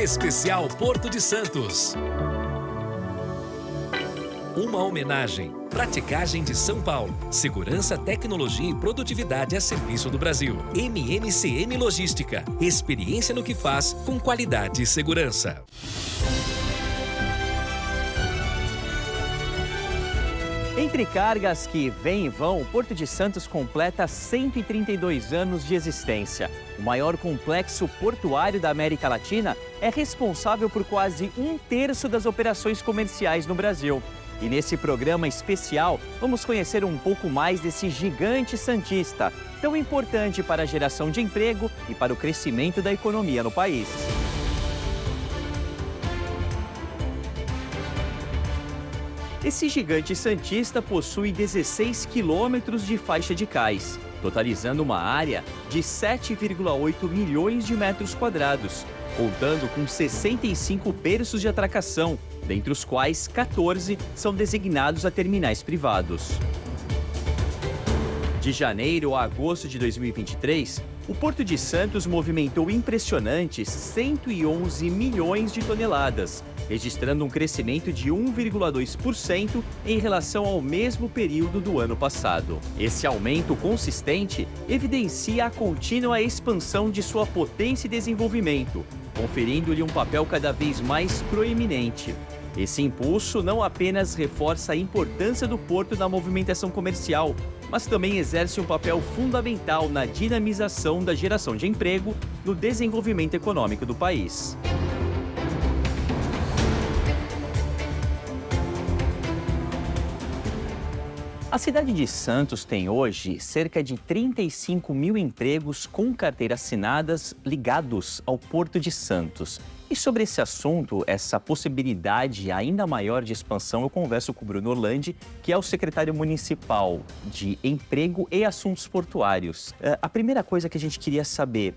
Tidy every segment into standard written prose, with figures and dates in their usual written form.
Especial Porto de Santos. Uma homenagem. Praticagem de São Paulo. Segurança, tecnologia e produtividade a serviço do Brasil. MMCM Logística. Experiência no que faz, com qualidade e segurança. Entre cargas que vêm e vão, o Porto de Santos completa 132 anos de existência. O maior complexo portuário da América Latina é responsável por quase 1/3 das operações comerciais no Brasil. E nesse programa especial, vamos conhecer um pouco mais desse gigante santista, tão importante para a geração de emprego e para o crescimento da economia no país. Esse gigante santista possui 16 quilômetros de faixa de cais, totalizando uma área de 7,8 milhões de metros quadrados, contando com 65 berços de atracação, dentre os quais 14 são designados a terminais privados. De janeiro a agosto de 2023, o Porto de Santos movimentou impressionantes 111 milhões de toneladas, registrando um crescimento de 1,2% em relação ao mesmo período do ano passado. Esse aumento consistente evidencia a contínua expansão de sua potência e desenvolvimento, conferindo-lhe um papel cada vez mais proeminente. Esse impulso não apenas reforça a importância do porto na movimentação comercial, mas também exerce um papel fundamental na dinamização da geração de emprego no desenvolvimento econômico do país. A cidade de Santos tem hoje cerca de 35 mil empregos com carteira assinadas ligados ao Porto de Santos. E sobre esse assunto, essa possibilidade ainda maior de expansão, eu converso com o Bruno Orlandi, que é o secretário municipal de Emprego e Assuntos Portuários. A primeira coisa que a gente queria saber,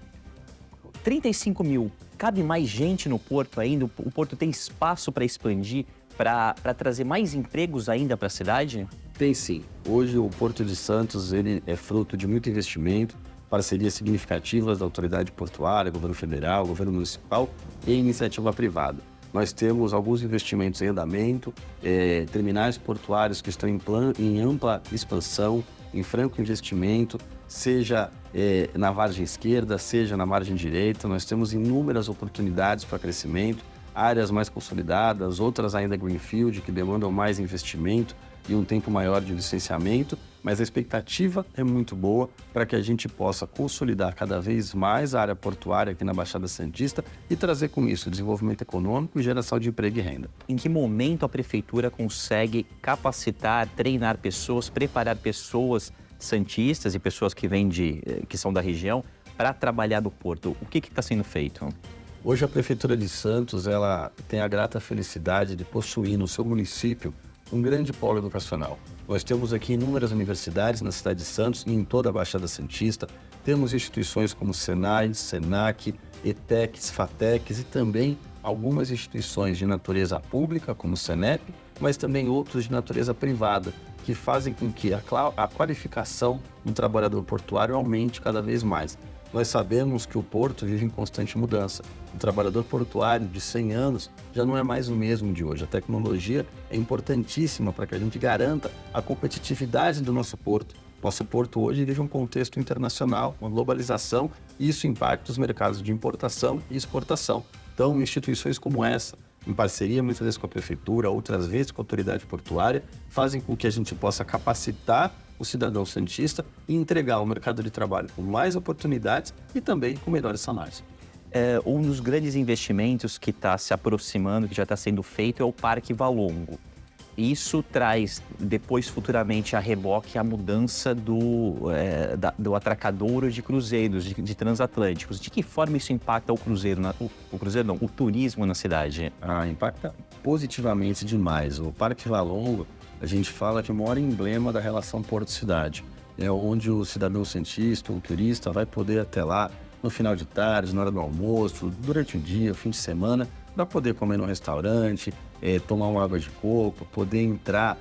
35 mil, cabe mais gente no Porto ainda? O Porto tem espaço para expandir, para trazer mais empregos ainda para a cidade? Tem sim. Hoje o Porto de Santos ele é fruto de muito investimento, parcerias significativas da autoridade portuária, governo federal, governo municipal e iniciativa privada. Nós temos alguns investimentos em andamento, terminais portuários que estão em ampla expansão, em franco investimento, seja na margem esquerda, seja na margem direita. Nós temos inúmeras oportunidades para crescimento, áreas mais consolidadas, outras ainda greenfield, que demandam mais investimento e um tempo maior de licenciamento, mas a expectativa é muito boa para que a gente possa consolidar cada vez mais a área portuária aqui na Baixada Santista e trazer com isso desenvolvimento econômico e geração de emprego e renda. Em que momento a Prefeitura consegue capacitar, treinar pessoas, preparar pessoas santistas e pessoas que são da região para trabalhar no Porto? O que está sendo feito? Hoje a Prefeitura de Santos ela tem a grata felicidade de possuir no seu município um grande polo educacional. Nós temos aqui inúmeras universidades na cidade de Santos e em toda a Baixada Santista. Temos instituições como Senai, Senac, ETECs, FATECs e também algumas instituições de natureza pública, como o Senep, mas também outros de natureza privada, que fazem com que a qualificação do trabalhador portuário aumente cada vez mais. Nós sabemos que o porto vive em constante mudança. O trabalhador portuário de 100 anos já não é mais o mesmo de hoje. A tecnologia é importantíssima para que a gente garanta a competitividade do nosso porto. Nosso porto hoje vive um contexto internacional, uma globalização, e isso impacta os mercados de importação e exportação. Então, instituições como essa, em parceria muitas vezes com a Prefeitura, outras vezes com a autoridade portuária, fazem com que a gente possa capacitar o cidadão santista e entregar ao mercado de trabalho com mais oportunidades e também com melhores salários. Um dos grandes investimentos que está se aproximando, que já está sendo feito, é o Parque Valongo. Isso traz depois, futuramente, a reboque, a mudança do atracadouro de cruzeiros, de transatlânticos. De que forma isso impacta o turismo na cidade? Impacta positivamente demais. O Parque Valongo, a gente fala que é o maior emblema da relação porto-cidade. É onde o cidadão santista, o turista, vai poder até lá no final de tarde, na hora do almoço, durante o dia, fim de semana, para poder comer num restaurante, tomar uma água de coco, poder entrar,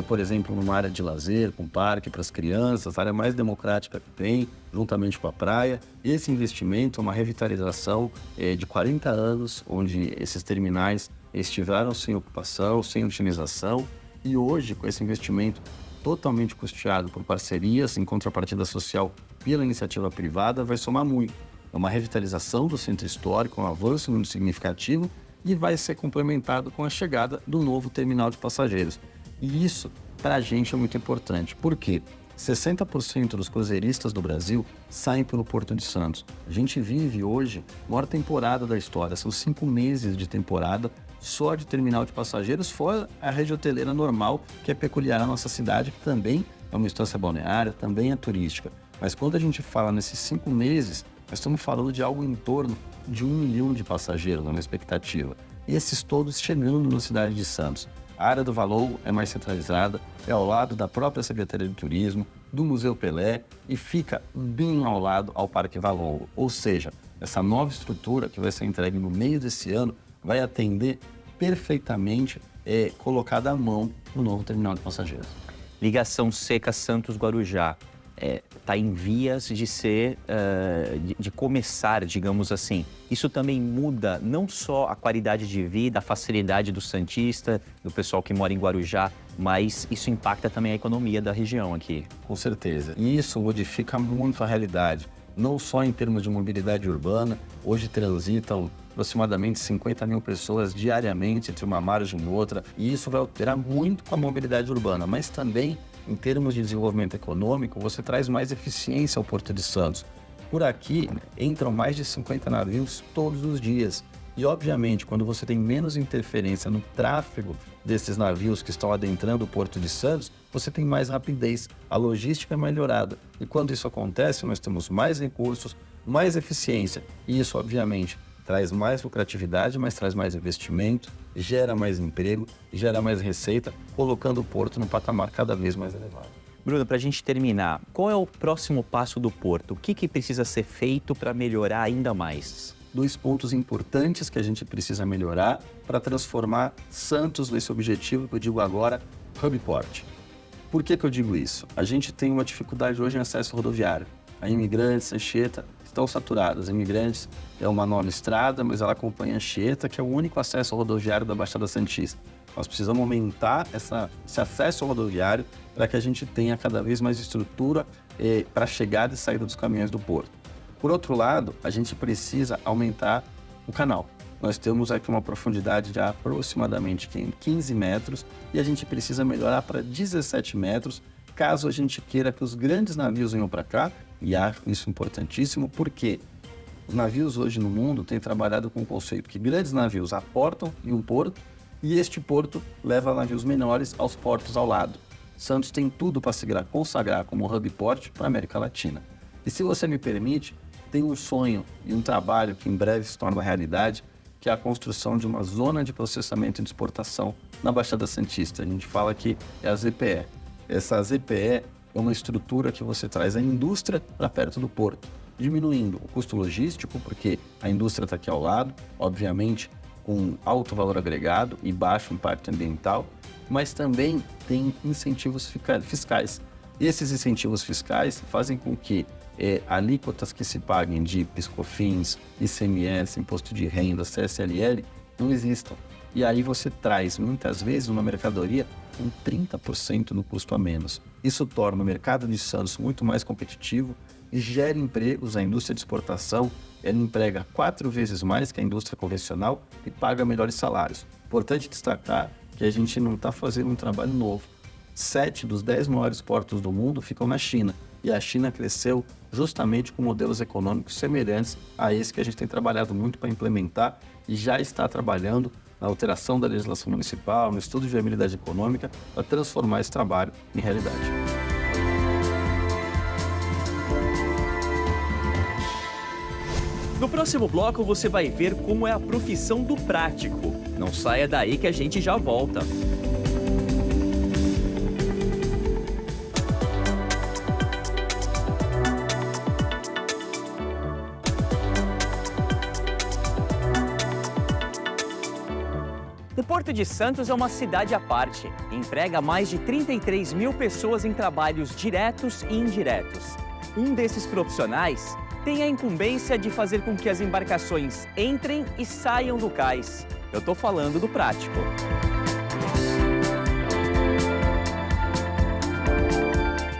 por exemplo, numa área de lazer, com parque para as crianças, a área mais democrática que tem, juntamente com a praia. Esse investimento é uma revitalização de 40 anos, onde esses terminais estiveram sem ocupação, sem utilização, e hoje, com esse investimento totalmente custeado por parcerias, em contrapartida social pela iniciativa privada, vai somar muito. É uma revitalização do centro histórico, um avanço muito significativo, e vai ser complementado com a chegada do novo terminal de passageiros. E isso, para a gente, é muito importante. Por quê? 60% dos cruzeiristas do Brasil saem pelo Porto de Santos. A gente vive hoje a maior temporada da história. São 5 meses de temporada só de terminal de passageiros, fora a rede hoteleira normal, que é peculiar à nossa cidade, que também é uma instância balneária, também é turística. Mas quando a gente fala nesses 5 meses, nós estamos falando de algo em torno de 1 milhão de passageiros, na expectativa. E esses todos chegando na cidade de Santos. A área do Valou é mais centralizada, é ao lado da própria Secretaria de Turismo, do Museu Pelé e fica bem ao lado ao Parque Valou. Ou seja, essa nova estrutura que vai ser entregue no meio desse ano vai atender perfeitamente colocada à mão no novo terminal de passageiros. Ligação seca Santos-Guarujá está em vias de ser, de começar, digamos assim. Isso também muda não só a qualidade de vida, a facilidade do santista, do pessoal que mora em Guarujá, mas isso impacta também a economia da região aqui. Com certeza. E isso modifica muito a realidade, não só em termos de mobilidade urbana. Hoje transitam aproximadamente 50 mil pessoas diariamente entre uma margem e outra, e isso vai alterar muito com a mobilidade urbana, mas também em termos de desenvolvimento econômico, você traz mais eficiência ao Porto de Santos. Por aqui entram mais de 50 navios todos os dias. E, obviamente, quando você tem menos interferência no tráfego desses navios que estão adentrando o Porto de Santos, você tem mais rapidez, a logística é melhorada. E quando isso acontece, nós temos mais recursos, mais eficiência. E isso, obviamente, traz mais lucratividade, mas traz mais investimento, gera mais emprego, gera mais receita, colocando o Porto num patamar cada vez mais elevado. Bruno, para a gente terminar, qual é o próximo passo do Porto? O que precisa ser feito para melhorar ainda mais? 2 pontos importantes que a gente precisa melhorar para transformar Santos nesse objetivo que eu digo agora, Hub Port. Por que eu digo isso? A gente tem uma dificuldade hoje em acesso rodoviário. A Imigrantes, Anchieta estão saturados. A Imigrantes é uma nova estrada, mas ela acompanha a Anchieta, que é o único acesso rodoviário da Baixada Santista. Nós precisamos aumentar esse acesso rodoviário para que a gente tenha cada vez mais estrutura para a chegada e saída dos caminhões do porto. Por outro lado, a gente precisa aumentar o canal. Nós temos aqui uma profundidade de aproximadamente 15 metros e a gente precisa melhorar para 17 metros, caso a gente queira que os grandes navios venham para cá, e acho isso importantíssimo, porque os navios hoje no mundo têm trabalhado com o conceito que grandes navios aportam em um porto e este porto leva navios menores aos portos ao lado. Santos tem tudo para se consagrar como hub port para a América Latina. E se você me permite, tem um sonho e um trabalho que em breve se torna realidade, que é a construção de uma zona de processamento e de exportação na Baixada Santista. A gente fala que é a ZPE. Essa ZPE é uma estrutura que você traz a indústria para perto do porto, diminuindo o custo logístico, porque a indústria está aqui ao lado, obviamente com alto valor agregado e baixo impacto ambiental, mas também tem incentivos fiscais. Esses incentivos fiscais fazem com que alíquotas que se paguem de PIS/COFINS, ICMS, Imposto de Renda, CSLL, não existam. E aí você traz, muitas vezes, uma mercadoria com 30% no custo a menos. Isso torna o mercado de Santos muito mais competitivo e gera empregos. A indústria de exportação, ela emprega 4 vezes mais que a indústria convencional e paga melhores salários. Importante destacar que a gente não está fazendo um trabalho novo. 7 dos 10 maiores portos do mundo ficam na China. E a China cresceu justamente com modelos econômicos semelhantes a esse que a gente tem trabalhado muito para implementar e já está trabalhando na alteração da legislação municipal, no estudo de viabilidade econômica, para transformar esse trabalho em realidade. No próximo bloco você vai ver como é a profissão do prático. Não saia daí que a gente já volta. O Porto de Santos é uma cidade à parte e emprega mais de 33 mil pessoas em trabalhos diretos e indiretos. Um desses profissionais tem a incumbência de fazer com que as embarcações entrem e saiam do cais. Eu tô falando do prático.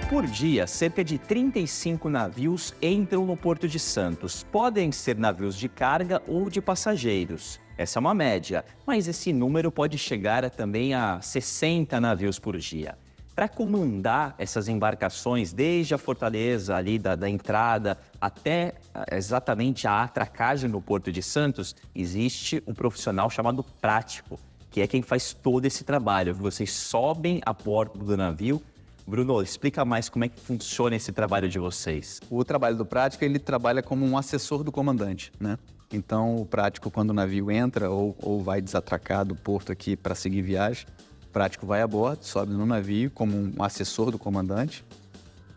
Por dia, cerca de 35 navios entram no Porto de Santos. Podem ser navios de carga ou de passageiros. Essa é uma média, mas esse número pode chegar também a 60 navios por dia. Para comandar essas embarcações, desde a fortaleza ali da entrada até exatamente a atracagem no Porto de Santos, existe um profissional chamado prático, que é quem faz todo esse trabalho. Vocês sobem a bordo do navio. Bruno, explica mais como é que funciona esse trabalho de vocês. O trabalho do prático, ele trabalha como um assessor do comandante, né? Então, o prático, quando o navio entra ou vai desatracar do porto aqui para seguir viagem, o prático vai a bordo, sobe no navio como um assessor do comandante,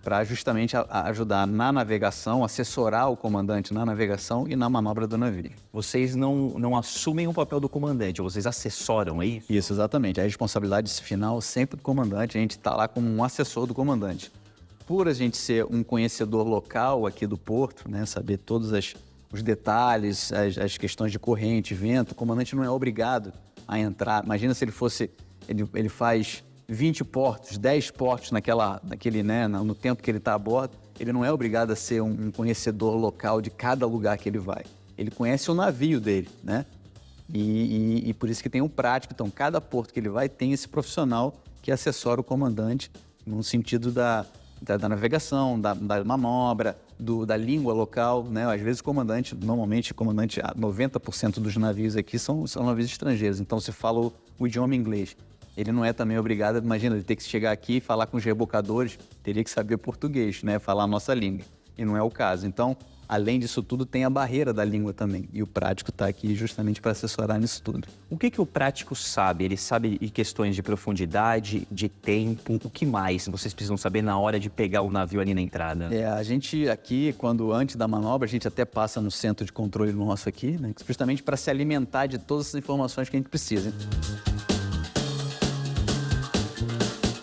para justamente ajudar na navegação, assessorar o comandante na navegação e na manobra do navio. Vocês não assumem o papel do comandante, vocês assessoram, é isso? Isso, exatamente. A responsabilidade final sempre do comandante, a gente está lá como um assessor do comandante. Por a gente ser um conhecedor local aqui do porto, né, saber todos os detalhes, as questões de corrente, vento, o comandante não é obrigado a entrar. Imagina se ele fosse, ele faz 20 portos, 10 portos naquele, né, no tempo que ele está a bordo, ele não é obrigado a ser um conhecedor local de cada lugar que ele vai. Ele conhece o navio dele, né? E por isso que tem um prático. Então, cada porto que ele vai tem esse profissional que assessora o comandante no sentido da navegação, da manobra, da língua local, né? Às vezes normalmente o comandante, 90% dos navios aqui são navios estrangeiros, então se fala o idioma inglês. Ele não é também obrigado, imagina, ele ter que chegar aqui e falar com os rebocadores, teria que saber português, né? Falar a nossa língua, e não é o caso. Então, além disso tudo, tem a barreira da língua também, e o prático está aqui justamente para assessorar nisso tudo. O que o prático sabe? Ele sabe em questões de profundidade, de tempo, o que mais vocês precisam saber na hora de pegar o navio ali na entrada? A gente aqui, antes da manobra, a gente até passa no centro de controle nosso aqui, né? Justamente para se alimentar de todas as informações que a gente precisa.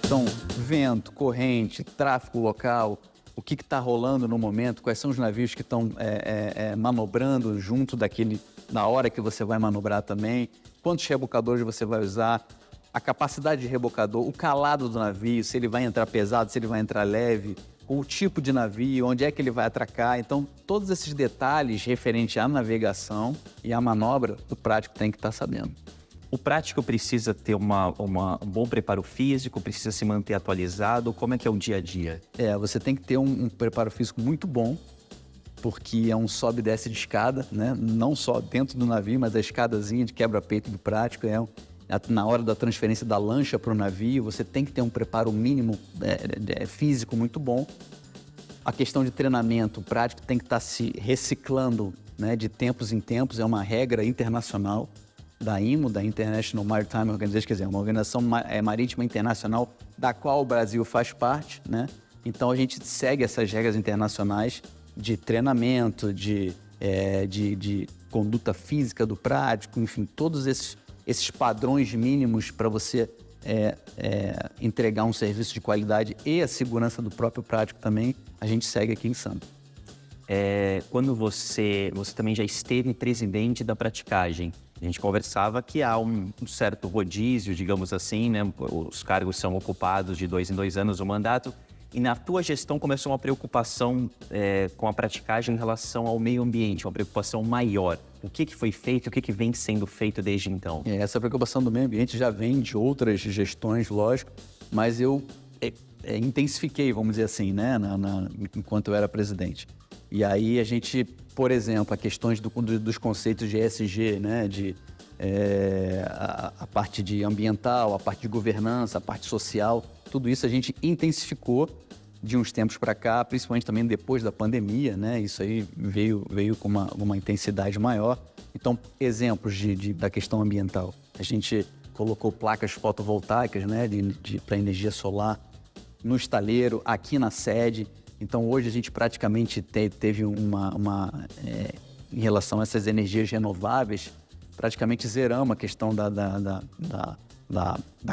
Então, vento, corrente, tráfego local, o que está rolando no momento, quais são os navios que estão manobrando junto na hora que você vai manobrar também, quantos rebocadores você vai usar, a capacidade de rebocador, o calado do navio, se ele vai entrar pesado, se ele vai entrar leve, o tipo de navio, onde é que ele vai atracar. Então, todos esses detalhes referentes à navegação e à manobra, o prático tem que estar sabendo. O prático precisa ter um bom preparo físico, precisa se manter atualizado. Como é que é o dia a dia? Você tem que ter um preparo físico muito bom, porque é um sobe e desce de escada, né? Não só dentro do navio, mas a escadazinha de quebra-peito do prático. Na hora da transferência da lancha para o navio, você tem que ter um preparo mínimo físico muito bom. A questão de treinamento, o prático tem que estar se reciclando, né, de tempos em tempos, é uma regra internacional da IMO, da International Maritime Organization, quer dizer, uma organização marítima internacional da qual o Brasil faz parte, né? Então a gente segue essas regras internacionais de treinamento, de conduta física do prático, enfim, todos esses padrões mínimos para você entregar um serviço de qualidade e a segurança do próprio prático também, a gente segue aqui em Santos. Quando você também já esteve presidente da praticagem, a gente conversava que há um certo rodízio, digamos assim, né? Os cargos são ocupados de 2 em 2 anos o mandato. E na tua gestão começou uma preocupação com a praticagem em relação ao meio ambiente, uma preocupação maior. O que foi feito, o que vem sendo feito desde então? Essa preocupação do meio ambiente já vem de outras gestões, lógico, mas eu intensifiquei, vamos dizer assim, né? Enquanto eu era presidente. E aí a gente, por exemplo, a questões dos conceitos de ESG, né? A parte de ambiental, a parte de governança, a parte social, tudo isso a gente intensificou de uns tempos para cá, principalmente também depois da pandemia, né? Isso aí veio com uma intensidade maior. Então, exemplos da questão ambiental. A gente colocou placas fotovoltaicas, né? Para energia solar no estaleiro, aqui na sede. Então, hoje a gente praticamente teve em relação a essas energias renováveis, praticamente zeramos a questão da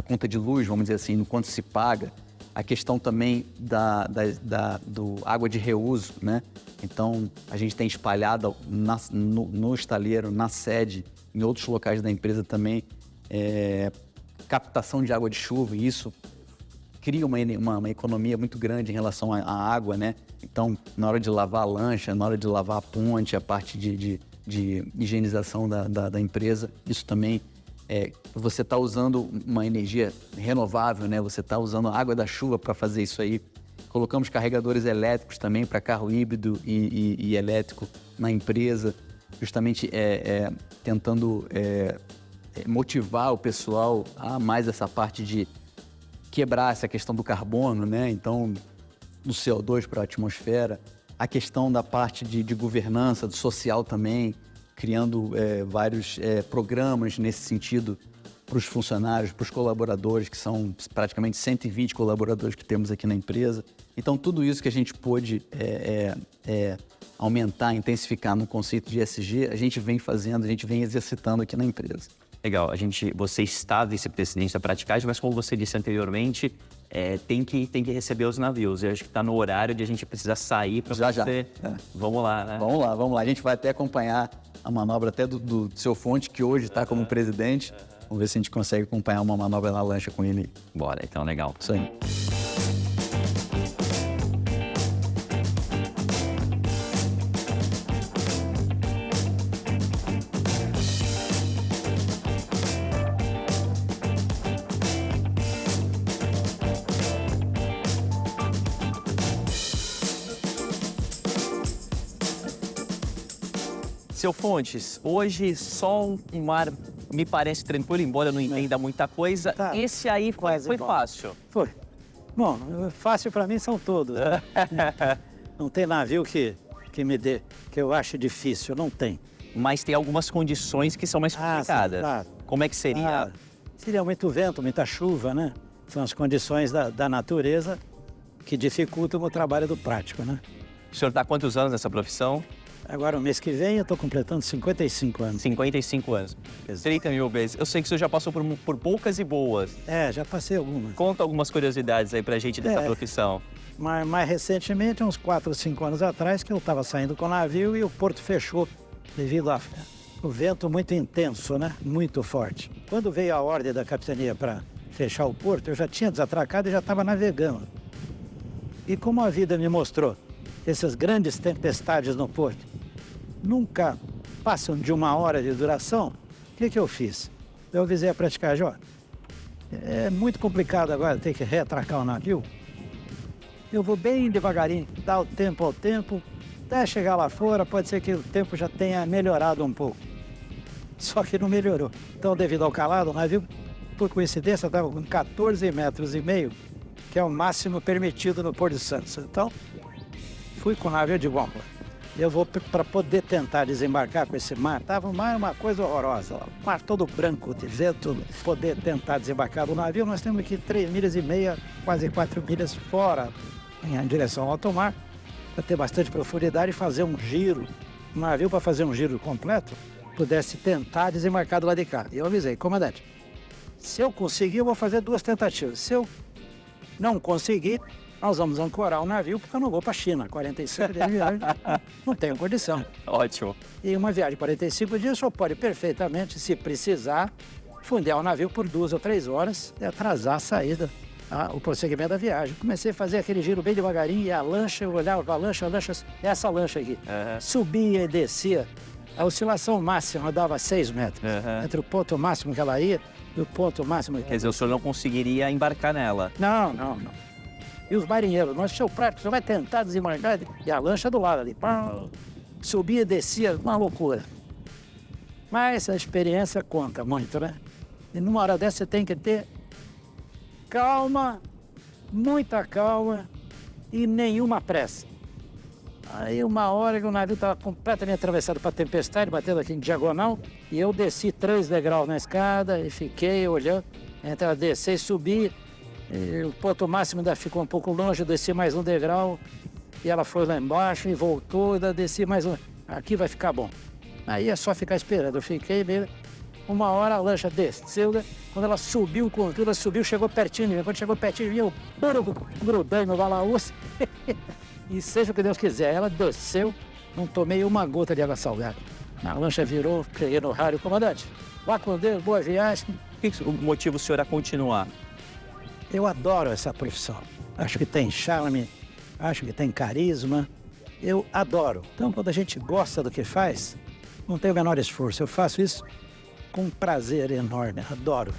conta de luz, vamos dizer assim, no quanto se paga. A questão também do água de reuso, né? Então, a gente tem espalhado no estaleiro, na sede, em outros locais da empresa também, captação de água de chuva, e isso cria uma economia muito grande em relação à água, né? Então, na hora de lavar a lancha, na hora de lavar a ponte, a parte de higienização da empresa, isso também você está usando uma energia renovável, né? Você está usando a água da chuva para fazer isso aí. Colocamos carregadores elétricos também para carro híbrido e elétrico na empresa, justamente tentando motivar o pessoal a mais essa parte de quebrar essa questão do carbono, né? Então, do CO2 para a atmosfera, a questão da parte de governança, do social também, criando vários programas nesse sentido para os funcionários, para os colaboradores, que são praticamente 120 colaboradores que temos aqui na empresa. Então, tudo isso que a gente pôde aumentar, intensificar no conceito de ESG, a gente vem fazendo, a gente vem exercitando aqui na empresa. Legal, você está vice-presidente da Praticagem, mas como você disse anteriormente, tem que receber os navios. Eu acho que está no horário de a gente precisar sair para você. Vamos lá, né? Vamos lá. A gente vai até acompanhar a manobra até do seu Fonte, que hoje está como presidente. Vamos ver se a gente consegue acompanhar uma manobra na lancha com ele. Bora, então, legal. Isso aí. Seu Fontes, hoje só um mar me parece tranquilo, embora eu não entenda muita coisa. Tá. Esse aí foi fácil. Foi. Bom, fácil para mim são todos. Né? Não tem navio que me dê, que eu acho difícil, não tem. Mas tem algumas condições que são mais complicadas. Sim, claro. Como é que seria? Seria muito vento, muita chuva, né? São as condições da natureza que dificultam o trabalho do prático, né? O senhor está há quantos anos nessa profissão? Agora, o mês que vem, eu estou completando 55 anos. 55 anos. 30 mil vezes. Eu sei que o senhor já passou por poucas e boas. Já passei algumas. Conta algumas curiosidades aí pra gente dessa profissão. Mas mais recentemente, uns 4 ou 5 anos atrás, que eu estava saindo com o navio e o porto fechou devido ao vento muito intenso, né? Muito forte. Quando veio a ordem da capitania para fechar o porto, eu já tinha desatracado e já estava navegando. E como a vida me mostrou, essas grandes tempestades no porto nunca passam de 1 hora de duração, o que eu fiz? Eu avisei a praticagem, é muito complicado agora ter que reatracar o navio. Eu vou bem devagarinho, dar o tempo ao tempo, até chegar lá fora, pode ser que o tempo já tenha melhorado um pouco. Só que não melhorou. Então, devido ao calado, o navio, por coincidência, estava com 14,5 metros, que é o máximo permitido no Porto de Santos. Então, fui com o navio de bomba. Eu vou para poder tentar desembarcar com esse mar. Tava uma coisa horrorosa. O mar todo branco de vento. Poder tentar desembarcar do navio, nós temos que 3,5 milhas, quase 4 milhas fora, em direção ao alto mar, para ter bastante profundidade e fazer um giro. O navio, para fazer um giro completo, pudesse tentar desembarcar do lado de cá. E eu avisei, comandante, se eu conseguir, eu vou fazer 2 tentativas. Se eu não conseguir, nós vamos ancorar o navio, porque eu não vou para a China. 45 dias de viagem, não tenho condição. Ótimo. E uma viagem de 45 dias, o senhor pode perfeitamente, se precisar, fundear o navio por 2 ou 3 horas e atrasar a saída, o prosseguimento da viagem. Comecei a fazer aquele giro bem devagarinho, e a lancha, eu olhava a lancha, essa lancha aqui, subia e descia. A oscilação máxima dava 6 metros, entre o ponto máximo que ela ia e o ponto máximo que... Quer dizer, o senhor não conseguiria embarcar nela? Não. E os marinheiros, nós, seu prático, você vai tentar desembarcar, e a lancha do lado ali, pá, subia e descia, uma loucura. Mas a experiência conta muito, né? E numa hora dessa você tem que ter calma, muita calma e nenhuma pressa. Aí uma hora que o navio estava completamente atravessado para a tempestade, batendo aqui em diagonal, e eu desci 3 degraus na escada e fiquei olhando, entre ela descer e subir. E o ponto máximo ainda ficou um pouco longe, eu desci mais 1 degrau, e ela foi lá embaixo e voltou, ainda desci mais 1. Aqui vai ficar bom. Aí é só ficar esperando. Eu fiquei meio... Uma hora a lancha desceu, né? Quando ela subiu com tudo, ela subiu, chegou pertinho de mim. Quando chegou pertinho de mim, eu grudei no balaúço. E seja o que Deus quiser, ela desceu, não tomei uma gota de água salgada. A lancha virou, cheguei no rádio, comandante, vá com Deus, boa viagem. O que motiva o senhor a continuar? Eu adoro essa profissão. Acho que tem charme, acho que tem carisma. Eu adoro. Então, quando a gente gosta do que faz, não tem o menor esforço. Eu faço isso com um prazer enorme. Adoro.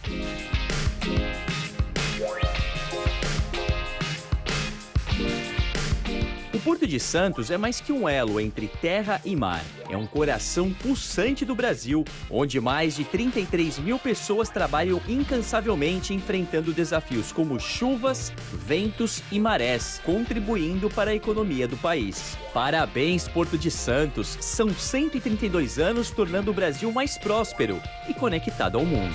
O Porto de Santos é mais que um elo entre terra e mar. É um coração pulsante do Brasil, onde mais de 33 mil pessoas trabalham incansavelmente enfrentando desafios como chuvas, ventos e marés, contribuindo para a economia do país. Parabéns, Porto de Santos! São 132 anos tornando o Brasil mais próspero e conectado ao mundo.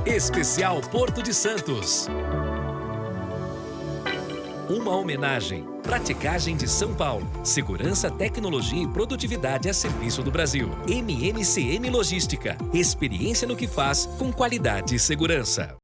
Especial Porto de Santos. Uma homenagem. Praticagem de São Paulo. Segurança, tecnologia e produtividade a serviço do Brasil. MMCM Logística. Experiência no que faz com qualidade e segurança.